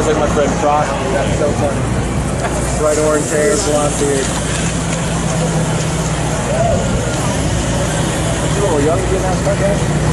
Like my friend Croc. That's so funny. Bright orange hair, blonde beard. You a little young to be in that stuff, guys?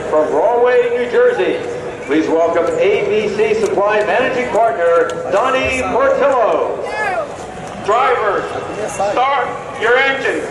from Rahway, New Jersey. Please welcome ABC Supply Managing Partner, Donnie Portillo. Drivers, start your engines.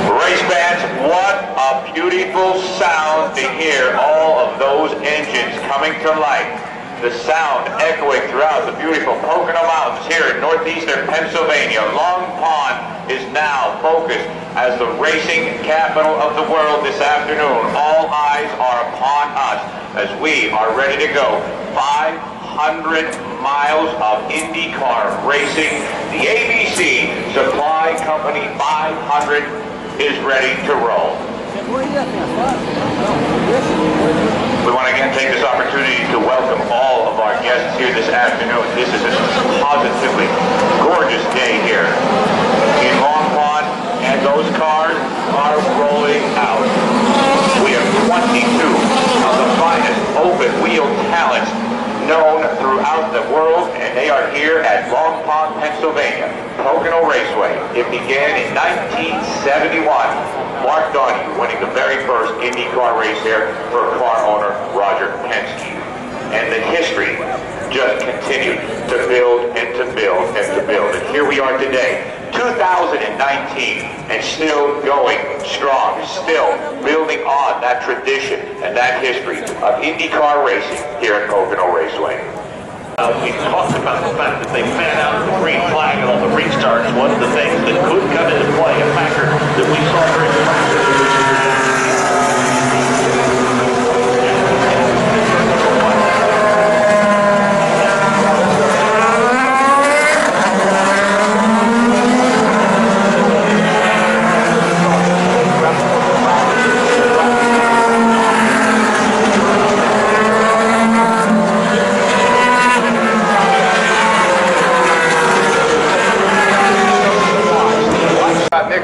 Race fans, what a beautiful sound to hear all of those engines coming to life. The sound echoing throughout the beautiful Pocono Mountains here in northeastern Pennsylvania. Long Pond is now focused as the racing capital of the world this afternoon. All eyes are upon us as we are ready to go. 500 miles of IndyCar racing. The ABC Supply Company 500 is ready to roll. We want to again take this opportunity to welcome all of our guests here this afternoon. This is a positively gorgeous day here in Long Pond, and those cars are rolling out. We have 22 of the finest open-wheel talents known throughout the world, and they are here at Long Pond, Pennsylvania, Pocono Raceway. It began in 1971. Mark Donohue winning the very first IndyCar race here for car owner Roger Penske. And the history just continued to build and to build and to build. And here we are today, 2019, and still going strong, still building on that tradition and that history of IndyCar racing here at Pocono Raceway. We talked about the fact that they fan out the green flag and all the restarts. One of the things that could come into play, a factor that we saw during practice.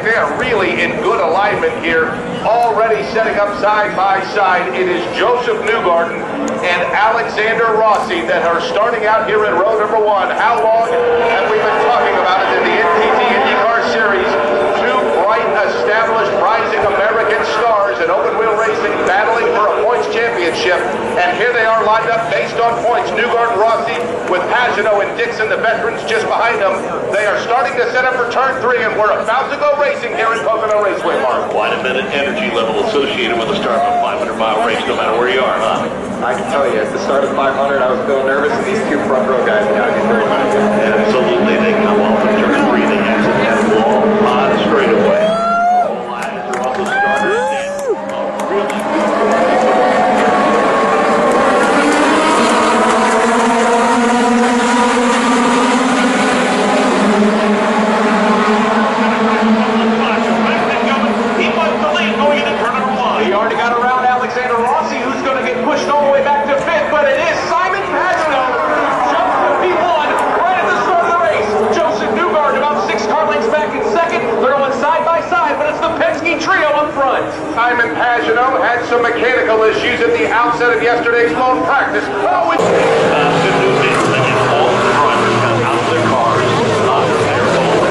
They are really in good alignment here, already setting up side by side. It is Joseph Newgarden and Alexander Rossi that are starting out here in row number one. How long have we been talking about it in the NTT IndyCar Series? Two bright, established, rising American stars in open wheel racing battling for a points championship. And here they are lined up based on points. Newgarden, Rossi with Pagenaud and Dixon, the veterans, just behind them. They are starting to set up for turn three, and we're about to go racing here in Pocono Raceway, Mark. Quite a bit of energy level associated with the start of a 500-mile race, no matter where you are, huh? I can tell you, at the start of 500, I was feeling nervous, and these two front row guys got me very much. Absolutely, they come off of turn three. They exit that long pond straightaway. All eyes are on the starter stand. Really He already got around Alexander Rossi, who's going to get pushed all the way back to fifth, but it is Simon Pagenaud. Jumps to P1 right at the start of the race. Joseph Newgarden about 6 car lengths back in second. They're going side by side, but it's the Penske trio up front. Simon Pagenaud had some mechanical issues at the outset of yesterday's lone practice. Oh, good news is that all the drivers got out of their cars. They're all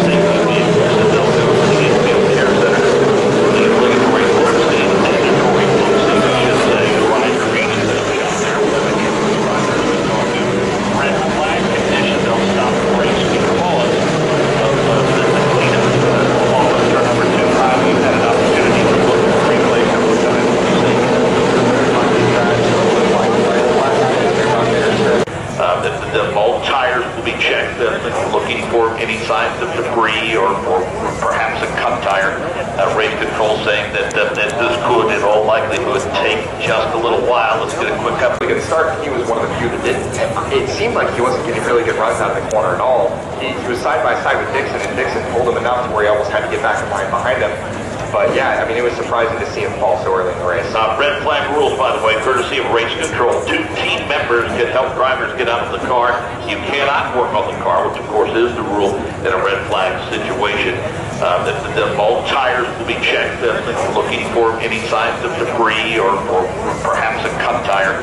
safety vehicles that they'll go to the infield care center. The obligatory literacy and mandatory literacy, I should say, rider meetings that we got there with the riders we talked to. Red flag condition, they'll stop the race because of the cleanup. Off of turn number 2, we've had an opportunity to look at the replay and look at it. The both tires will be checked, looking for any signs of debris or perhaps a cut tire. Race control saying that this could, in all likelihood, take just a little while. Let's get a quick up. At the start, he was one of the few that didn't. It seemed like he wasn't getting really good runs out of the corner at all. He was side by side with Dixon, and Dixon pulled him enough to where he almost had to get back in line behind him. But yeah, I mean, it was surprising to see him fall so early in the race. Red flag rules, by the way, courtesy of race control. 2 team members can help drivers get out of the car. You cannot work on the car, which of course is the rule in a red flag situation. The bulb tires will be checked, looking for any signs of debris or perhaps a cut tire.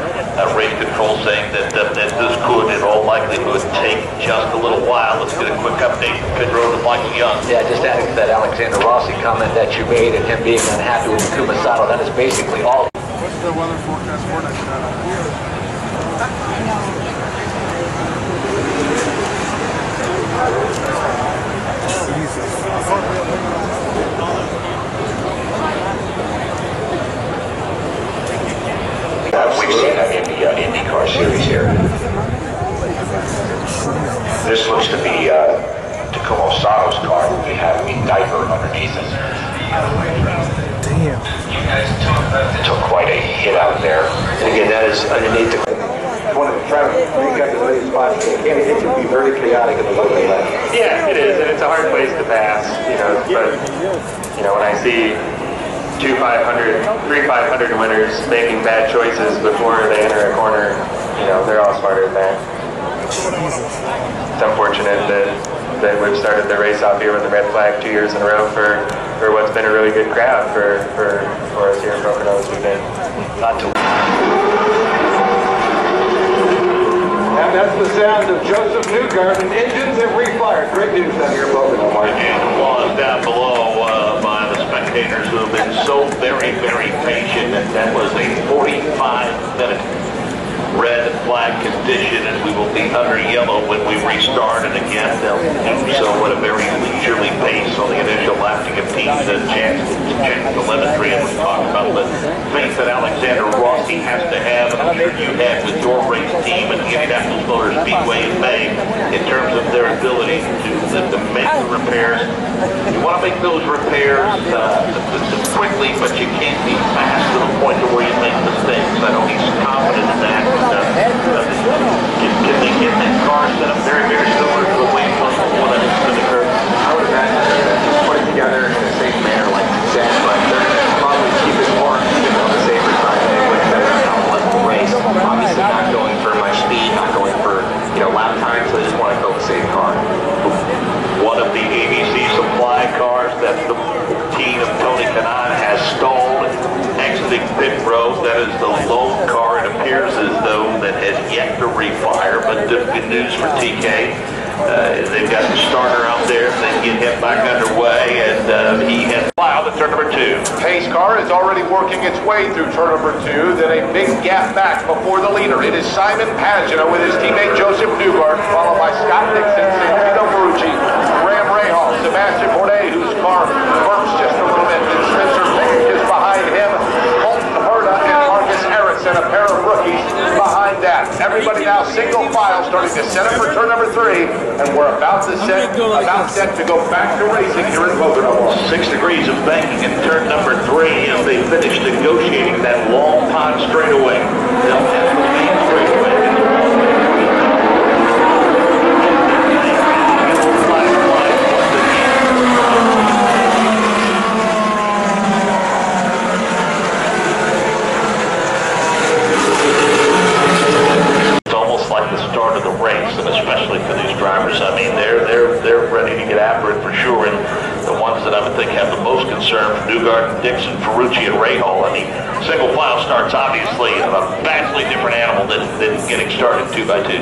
Race control saying that this could, in all likelihood, take just a little while. Let's get a quick update from pit road to Michael Young. Yeah, just adding to that Alexander Rossi comment that you made and him being unhappy with the Kumasato, that is basically all. What's the weather forecast for next We've seen that in the IndyCar series here. This looks to be Takuma Sato's car. We have a diaper underneath it. Damn. You guys took quite a hit out there. And again, that is underneath the. One of the traffic, we got the late spots. It can be very chaotic in the local lane. Yeah, it is, and it's a hard place to pass, but, when I see 3 500 winners making bad choices before they enter a corner, they're all smarter than that. It's unfortunate that we've started the race off here with the red flag 2 years in a row for what's been a really good crowd for us here in Pocono this weekend. Not to. And that's the sound of Joseph Newgarden. Engines have refired. Great news down here in Pocono, Mark. And applause down below by the spectators who have been so very, very patient. And that was a 45-minute red flag condition, and we will be under yellow when we restart. And again, they'll do so at a very leisurely pace on the initial lap to give teams a chance to check the telemetry and we talk about the things that Alexander Rossi has to have, and I'm sure you had with your race team and Indianapolis Motor Speedway in May in terms of their ability to make the repairs. You want to make those repairs quickly, but you can't be fast to the point to where you make mistakes. I know he's confident in that. Can they get that car set up very, very similar to the way it was before that incident occurred? I would imagine they're going to put it together in the same manner like you said, but they're going to probably keep it more on the safer side anyway, better than how it was in the race. Obviously not going for much speed, not going for lap time, so they just want to build a safe car. One of the ABC supply cars that the team of Tony Kanaan has stalled exiting pit road. That is the lone car, it appears as though, that has yet to refire, but good news for TK. They've got the starter out there, they get him back underway, and he has filed at turn number 2. Pace car is already working its way through turn number 2, then a big gap back before the leader. It is Simon Pagino with his teammate Joseph Newgarden, followed by Scott Dixon, Santino Ferrucci, Graham Rahal, Sebastian Bourdais, whose car burps just a little bit, and Spencer Fink is behind him, Colton Herta and Marcus Erickson, a pair of rookies behind that. Everybody now single file starting to set up for turn number 3, and we're about set to go back to racing here in Pocono. 6 degrees of banking in turn number 3 as they finish negotiating that long pond straightaway. They'll have the main straightaway. Start of the race, and especially for these drivers, I mean, they're ready to get after it for sure. And the ones that I would think have the most concern for Newgarden, Dixon, Ferrucci, and Rahal. I mean, single file starts obviously a vastly different animal than getting started 2 by 2.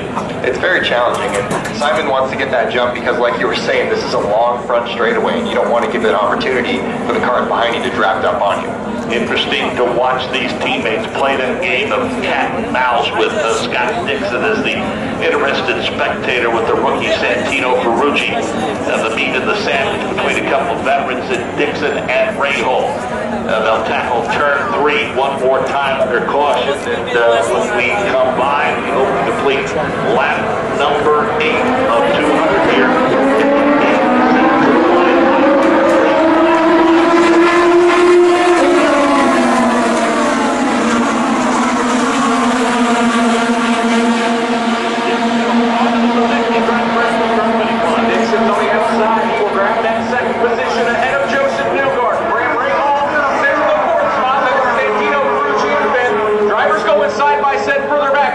It's very challenging, and Simon wants to get that jump because, like you were saying, this is a long front straightaway, and you don't want to give it an opportunity for the cars behind you to draft up on you. Interesting to watch these teammates play that game of cat and mouse with Scott Dixon as the interested spectator with the rookie Santino Ferrucci. The meat and the sandwich between a couple of veterans in Dixon and Rahal. They'll tackle turn 3 one more time under caution, and when we come by, we hope to complete lap number 8 of 200 here.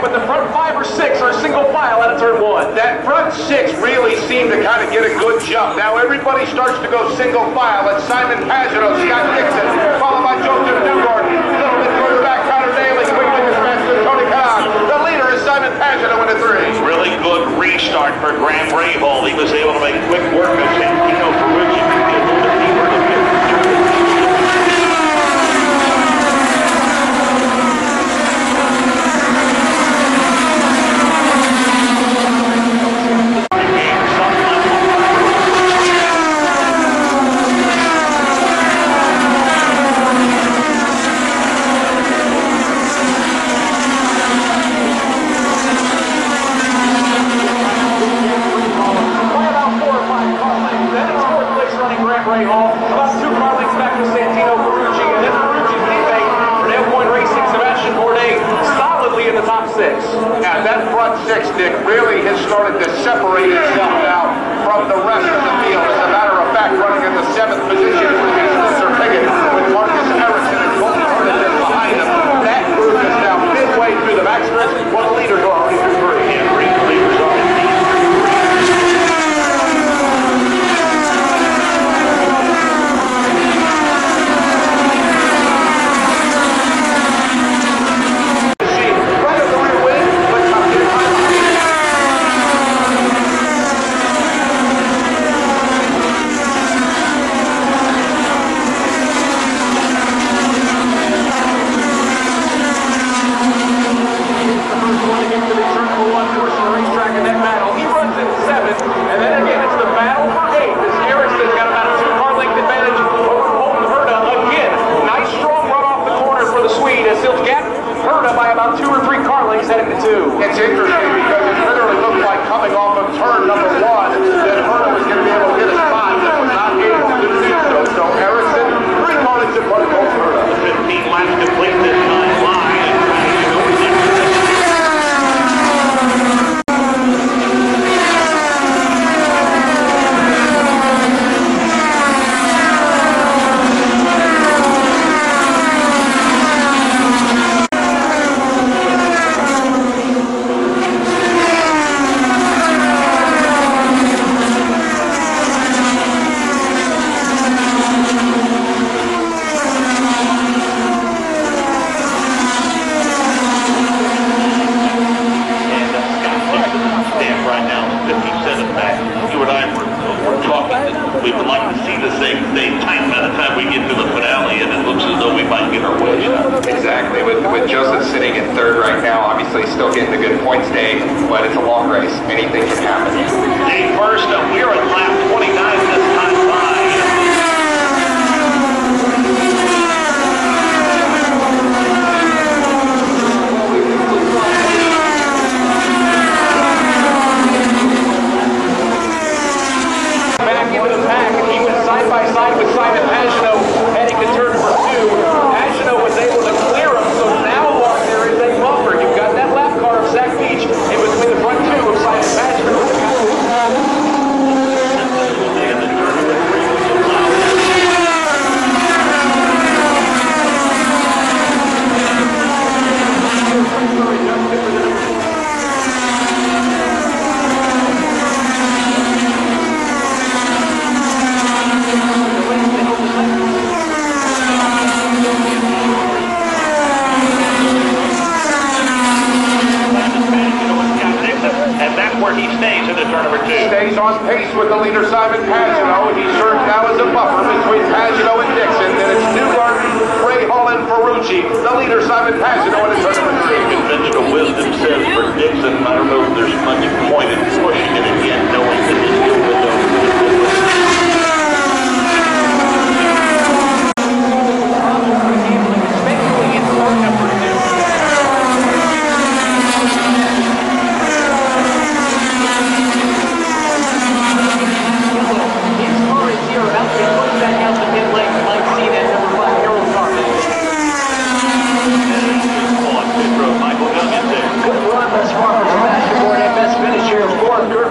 But the front 5 or 6 are single file out of turn 1. That front 6 really seemed to kind of get a good jump. Now everybody starts to go single file. It's Simon Pagano, Scott Dixon, followed by Joseph Newgarden. A little bit further back, Connor Daly, quickly dispatched to Tony Khan. The leader is Simon Pagano in a 3. Really good restart for Graham Rahal. He was able to make quick work of Santino Ferrucci. And that front 6, Dick, really has started to separate itself now from the rest of the field. As a matter of fact, running in the 7th position would be Spencer Piggott with Marcus Erickson and Colton Herndon behind him. That group is now midway through the backstretch. One leader already through 3. And 3 leaders already. It's interesting because it literally looked like coming off of turn number 1 that Herta was going to be able to hit a spot that was not able to do so. So Erickson, 3 car lengths in front of Colton Herta. 15 laps complete this time line and trying to go with it. We would like to see the same time by the time we get to the finale, and it looks as though we might get our way out. Exactly. With Joseph sitting in 3rd right now, obviously still getting a good points day, but it's a long race. Anything can happen. Dave first, we're at lap 29 this time by. Side with Simon Pagano heading to turn number 2. Pagano was able to clear him, so now there is a buffer. You've got that lap car of Zach Beach in between the front 2 of Simon Pagano. Where he stays in the turn number 2. Stays on pace with the leader, Simon Pagano. He serves now as a buffer between Pagano and Dixon. Then it's Newgarden, Rahal, and Ferrucci. The leader, Simon Pagano, in the turn number 3. Conventional wisdom says for Dixon, I don't know if there's much point in pushing it again, knowing that his new window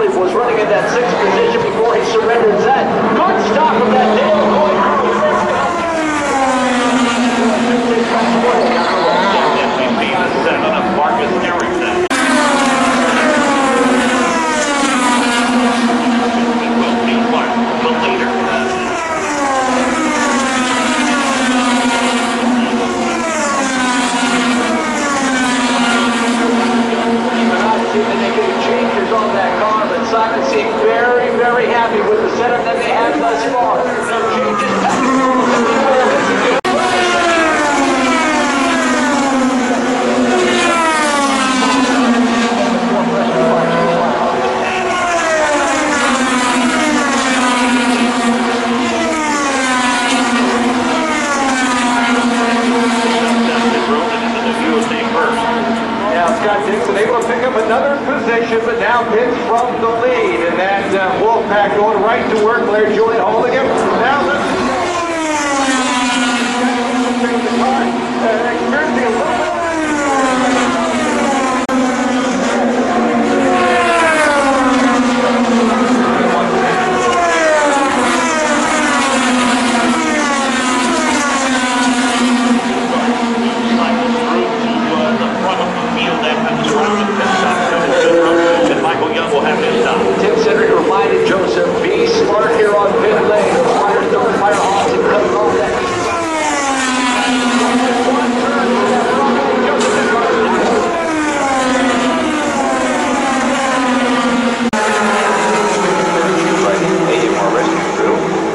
is was running in that 6th position before he surrendered that. Good stop of that Dale going MVP the 7 of Marcus Erickson. formation, but now pits from the lead. And that Wolfpack going right to work there, Julian holding him. Now experiencing a little bit. Tim Cedric reminded Joseph, be smart here on pit lane. The flyers don't fire off and cut off that.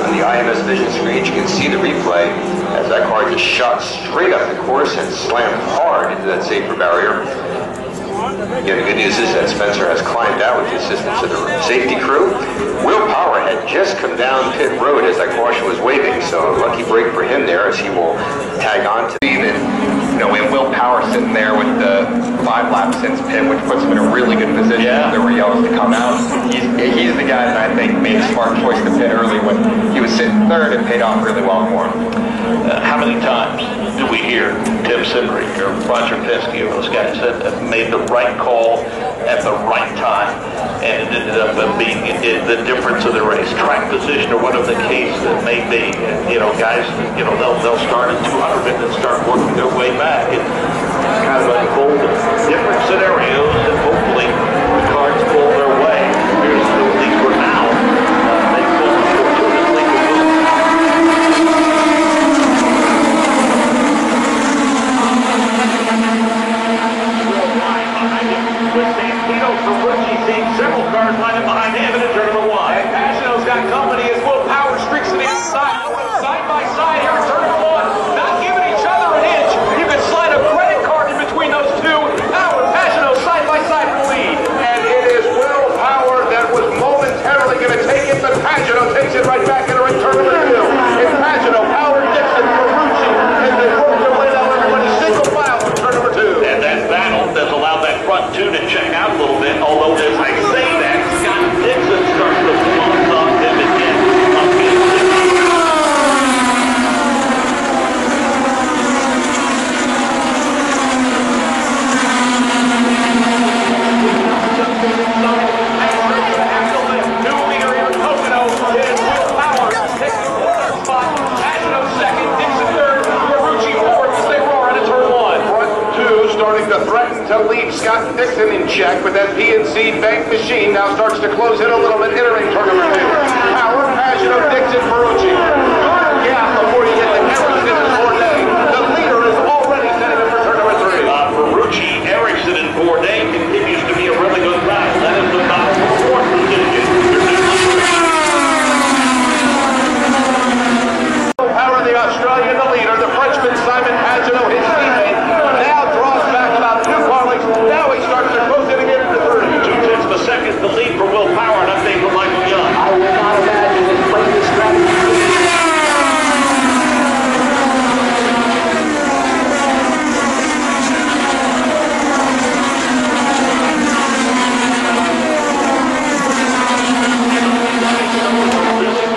On the IMS Vision screen, you can see the replay as that car just shot straight up the course and slammed hard into that safety barrier. Yeah, the good news is that Spencer has climbed out with the assistance of the safety crew. Will Power had just come down pit road as that caution was waving, so a lucky break for him there as he will tag on to even. You know, we have Will Power sitting there with the 5 laps since pit, which puts him in a really good position. Yeah. There were yells to come out. He's the guy that I think made a smart choice to pit early when he was sitting third. It paid off really well for him. How many times did we hear Tim Cedric or Roger Penske or those guys that made the right call at the right time, and it ended up being the difference of the race, track position or whatever the case that may be. And, you know, guys, you know, they'll start at 200 and then start working their way back. It kind of unfold different scenarios, and hopefully the cards pull their way. Here's at least for now. They pull fortuitously. With Santino Ferrucci seeing several cars lining behind him in turn number 1. And Pagano's got company as Will Power streaks to the inside. Side by side here in turn number 1. Not giving each other an inch. You can slide a credit card in between those two. Power and Pagano side by side for the lead. And it is Will Power that was momentarily going to take it, but Pagano takes it right back into turn number 2. It's Pagano, Power, Dixon, Ferrucci, and they work their way down everybody single file for turn number 2. And that battle does allow that front 2 to check out a little bit, although as I say that, Scott Dixon starts to bounce off him again. New leader here in Pocono is Will Power. Takes the corner spot. Pagano second, Dixon third, Ferrucci fourth as they roar into turn 1. Front 2 starting to threaten to leave Scott Dixon in check, but that PNC Bank machine now starts to close in a little bit, entering turn number 2. Power, Pagano, Dixon, Ferrucci. Good gap before you get to Erickson and Bourdais. The leader is already setting up for turn number 3. Ferrucci, Erickson, and Bourdais continues to be a really good battle. That is the battle for fourth position. Power, the Australian, the leader. The Frenchman, Simon Pagano, his teammate, now draws back about 2 car lengths. Now he starts to close in again into 3. 2/10 of a second, the lead for Will Power, and update from Michael Young. I would not imagine this playing this strategy.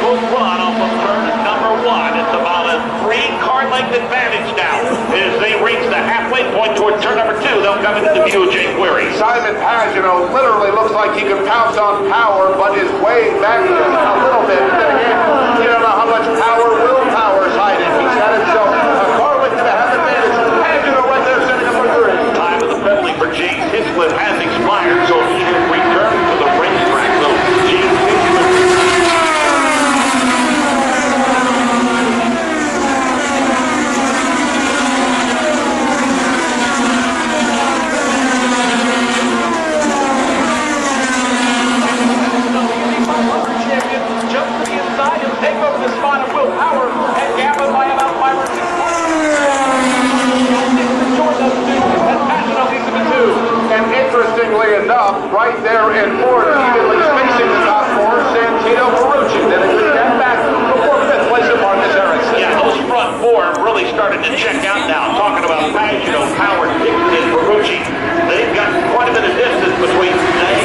Good run off of turn number 1. It's about a 3-car length advantage now. As they reach the halfway point toward turn number 2, they'll come into view of Jake Query. Simon Pagano literally looks like he could pounce on Power, but is way back just a little bit. Then again, you don't know how much power Will Power's hiding. He's got himself a car with going to have advantage. Pagano right there setting up for 3. Time of the penalty for James Hinchcliffe has expired, so he should return to the racetrack. So James Hinchcliffe. Jump to the inside and take over the spot of Will Power and Gavin by about 5 or 6 cars. And interestingly enough, right there in fourth, evenly spacing the top 4, Santino Ferrucci. Then it took that back before 5th place of Marcus Erickson. Yeah, those front 4 really started to check out now. Talking about Pagano, Power, Dixon, and Ferrucci. They've got quite a bit of distance between they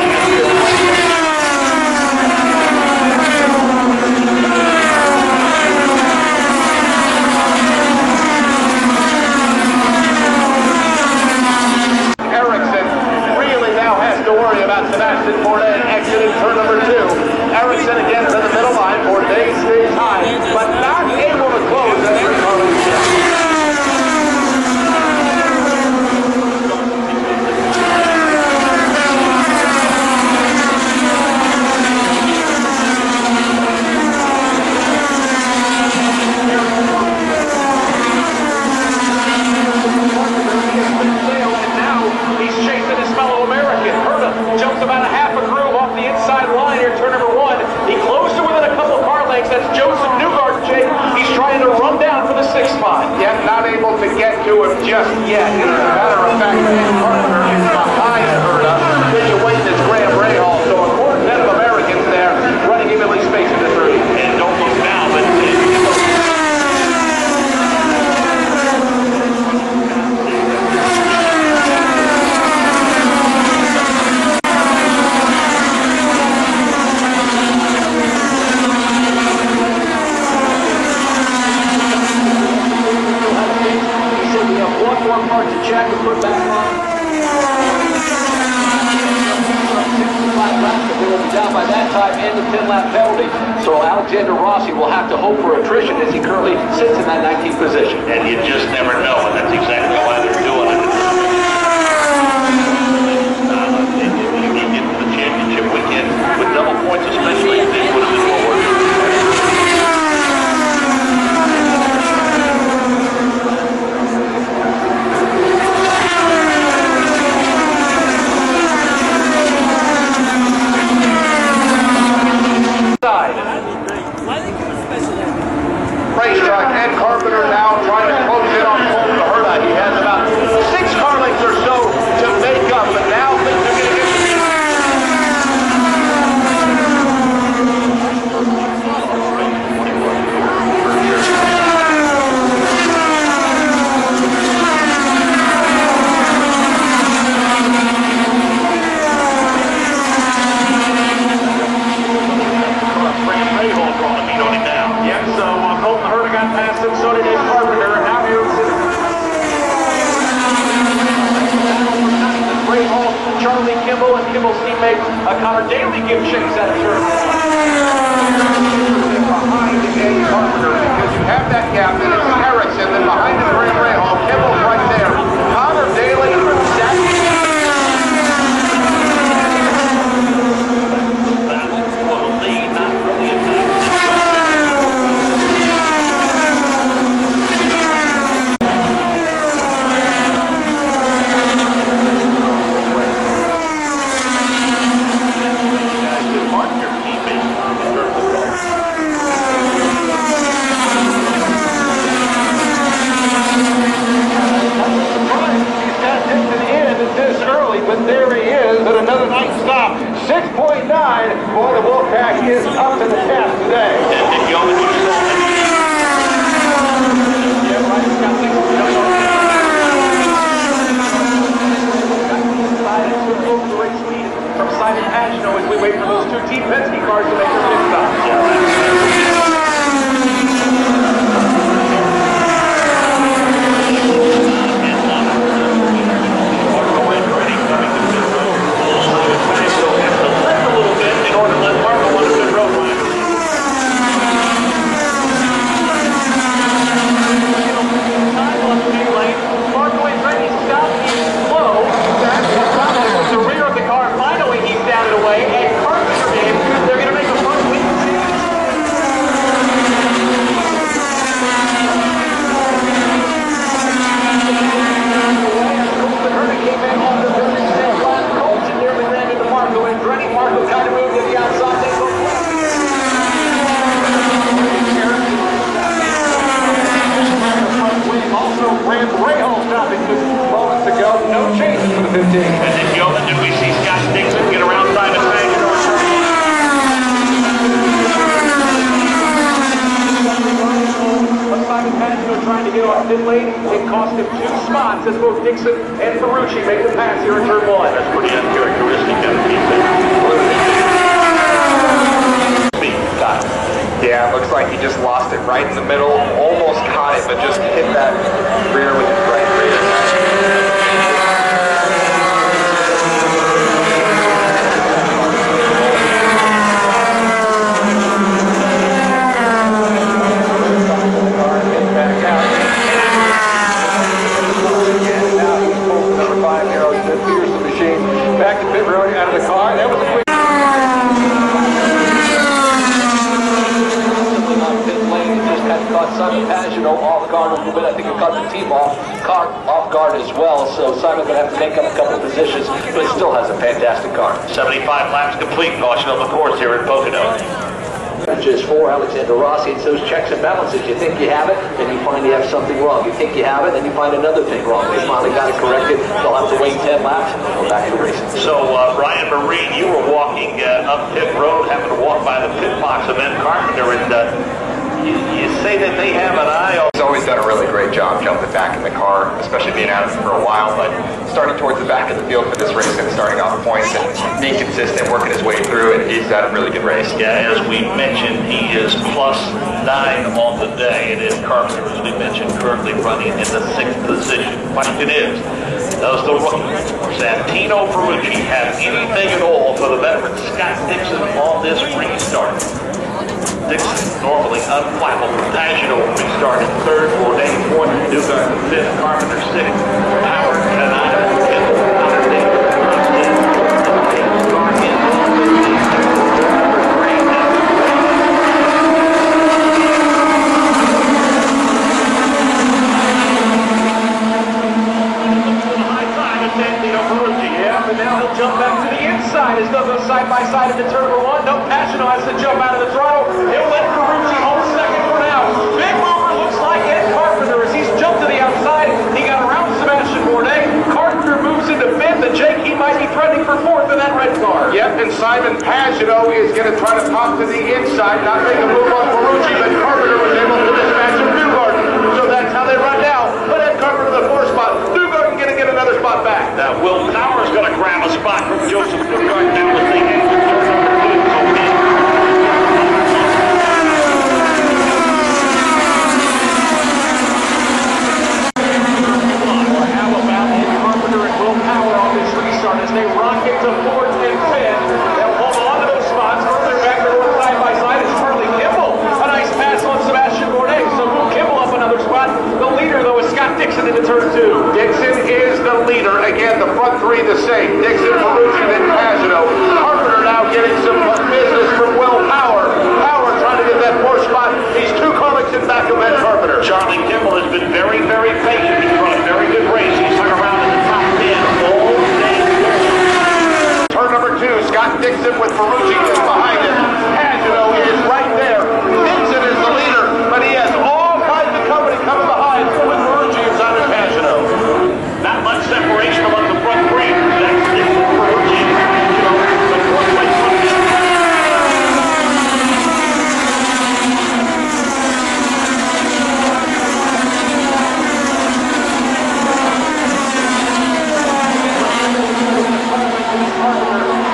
to him just yet. As a matter of fact, Dan Carpenter is behind Herta, situated as Graham Rahal. So a quartet of Americans there running evenly spaced in the 30. And don't look now, but part to check and put back on. 65 laps, but they will be down by that time and the 10-lap penalty. So Alexander Rossi will have to hope for attrition as he currently sits in that 19th position. and you just never know, and that's exactly why they're doing it. If you get to the championship weekend with double points especially, this would have been more worth it. Racetrack and Carpenter now trying to close in on Paul Herta. He has about 6 car lengths or so to make up, but now things are going to get so did Dave Carpenter, and now here's Rahal, Charlie Kimball, and Kimball's teammate Connor Daly give chase at a turn. Behind Dave Carpenter, because you have that gap, then it's Erickson, then behind him Graham Rahal, Kimball's right there. Connor Daly, but there he is at another nice stop. 6.9. Boy, the Wolfpack is up to the task today. And Yeoman, you saw that. Yeah, right. He's got 6 from Simon Pagino as we wait for those 2 Team Penske cars to make their pit stop. And then Yeoman, did we see Scott Dixon get around Simon Pagino? Simon Pagino trying to get off pit lane. It cost him 2 spots as both Dixon and Ferrucci make the pass here in turn 1. That's pretty uncharacteristic of the team there. Yeah, it looks like he just lost it right in the middle. Almost caught it, but just hit that rear with his right rear. Back to pit road out of the car. That was a quick. Pit lane, it just had caught Simon Pagino off guard a little bit. I think it caught the team off guard as well. So Simon's going to have to make up a couple of positions, but he still has a fantastic car. 75 laps complete, caution on the course here at Pocono. Just for Alexander Rossi, it's those checks and balances. You think you have it, then you find you have something wrong. You think you have it, then you find another thing wrong. They finally got it corrected. They'll have to wait 10 laps and go back to racing. So, Brian Marine, you were walking up pit road, having to walk by the pit box of Ben Carpenter, and you say that they have an eye on... He's always done a really great job jumping back in the car, especially being out of it for a while, but starting towards the back of the field for this race and starting off points and being consistent, working his way through, and he's had a really good race. Yeah, as we mentioned, he is +9 on the day, and Ed Carpenter, as we mentioned, currently running in the 6th position. Question is, does the rookie Santino Ferrucci have anything at all for the veteran Scott Dixon on this restart? Dixon normally unflappable. Pagano restarted 3rd, Bourdais 4th, Newgarden 5th, Carpenter 6th, Power, Canada, 5th, and now he'll jump back to the inside as they'll go side by side into turn number 1. No, Pagano has to jump out of the throttle. He'll let Ferrucci hold second for now. Big mover looks like Ed Carpenter as he's jumped to the outside. He got around Sebastian Bourdais. Carpenter moves into 5th, and Jake, he might be threatening for 4th in that red car. Yep, and Simon Pagano is going to try to pop to the inside, not make a move on Ferrucci, but Carpenter was able to dispatch of Newgarden. So that's how they run now. But Ed Carpenter the 4th spot. Newgarden going to get another spot back. Now, Will Power's going to grab a spot from Joseph Newgarden down with the end of turn number 2. Alabama and Carpenter and Will Power on this restart as they rocket to 4th and 5th. They'll hold on to those spots. Further back to work side by side is Charlie Kimball. A nice pass on Sebastian Bourdais. So move Kimball up another spot. The leader, though, is Scott Dixon into turn 2. Dixon is the leader. Again, the front three the same. Dixon, Ferrucci, then Pagano. Carpenter now getting some business from Will Power. Power trying to get that 4th spot. He's 2 car lengths in back of Ed Carpenter. Charlie Kimball has been very, very patient. He's run a very good race. He's hung around in the top 10 all day. Turn number 2, Scott Dixon with Ferrucci just behind him. Pagano is right there. Dixon is the leader, but he has all kinds of company coming behind with Ferrucci and Simon Pagano. Not much separation among the front three. That's Dixon, Ferrucci, and Pagano. The 4th place from the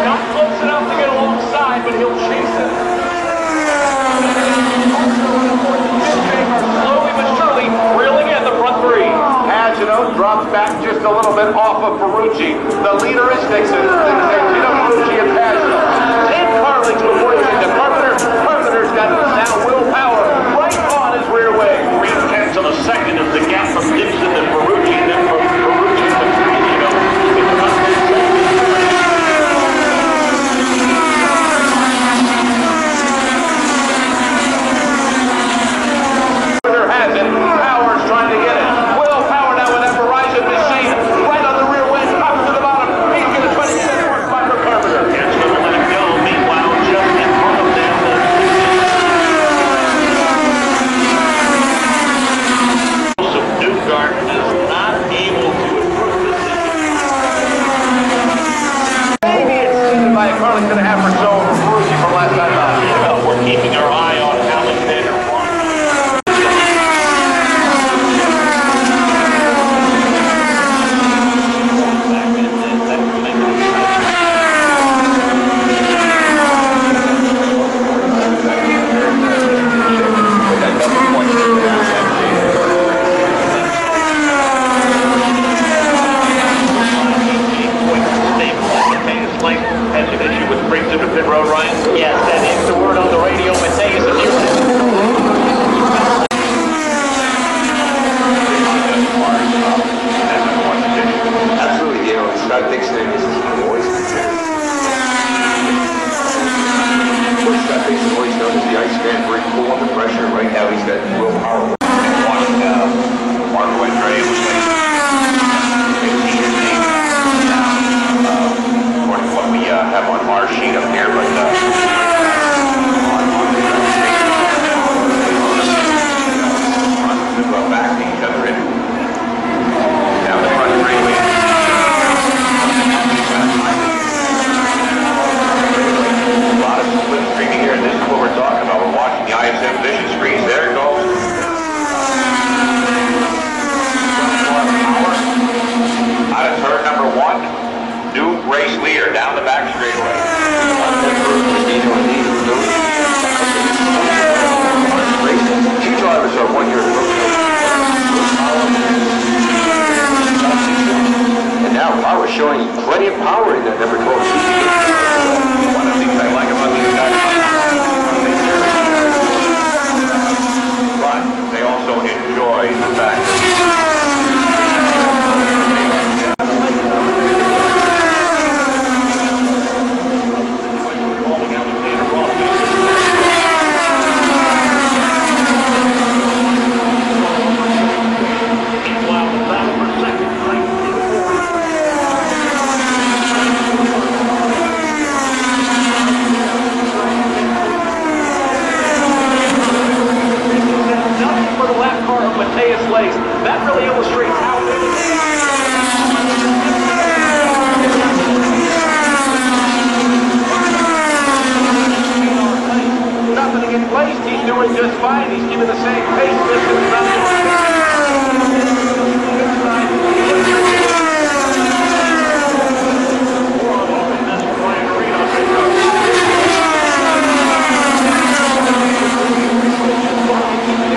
Not close enough to get alongside, but he'll chase it. Slowly but surely reeling in the front 3. Pagano drops back just a little bit off of Ferrucci. The leader is Dixon. Then Santino, Ferrucci, and Pagano. 10 car lengths before you get to Carpenter. Carpenter's got now Will Power right on his rear wing. 3/10 of a second is the gap from Dixon to Ferrucci, and then from Ferrucci to Pagano. It's about 10 seconds. Has it. Power's trying to get it. Will Power now with that Verizon machine right on the rear wing, up to the bottom. He's going to try to get it for Carpenter. That's going to let it go. Meanwhile, just in front of them, Joseph Newgarden is not able to improve the situation. Maybe it's suited by a car that's going to have for so Ferrucci from last time out. Well, we're keeping our eye on Alexander Rossi. Has an issue with brakes into Mateus legs. That really illustrates how nothing to get placed. He's doing just fine. He's keeping the same pace. Distance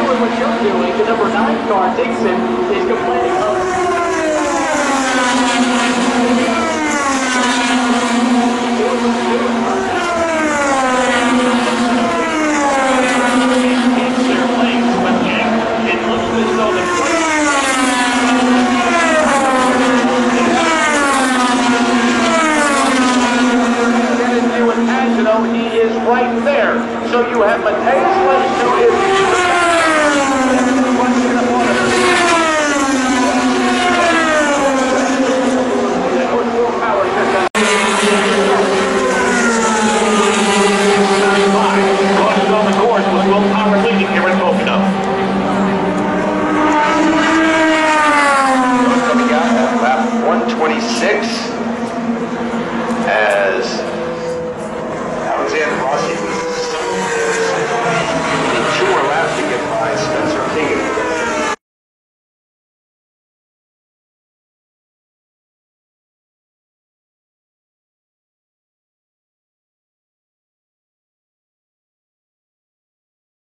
doing what you're doing. The number 9 car, Dixon, is complaining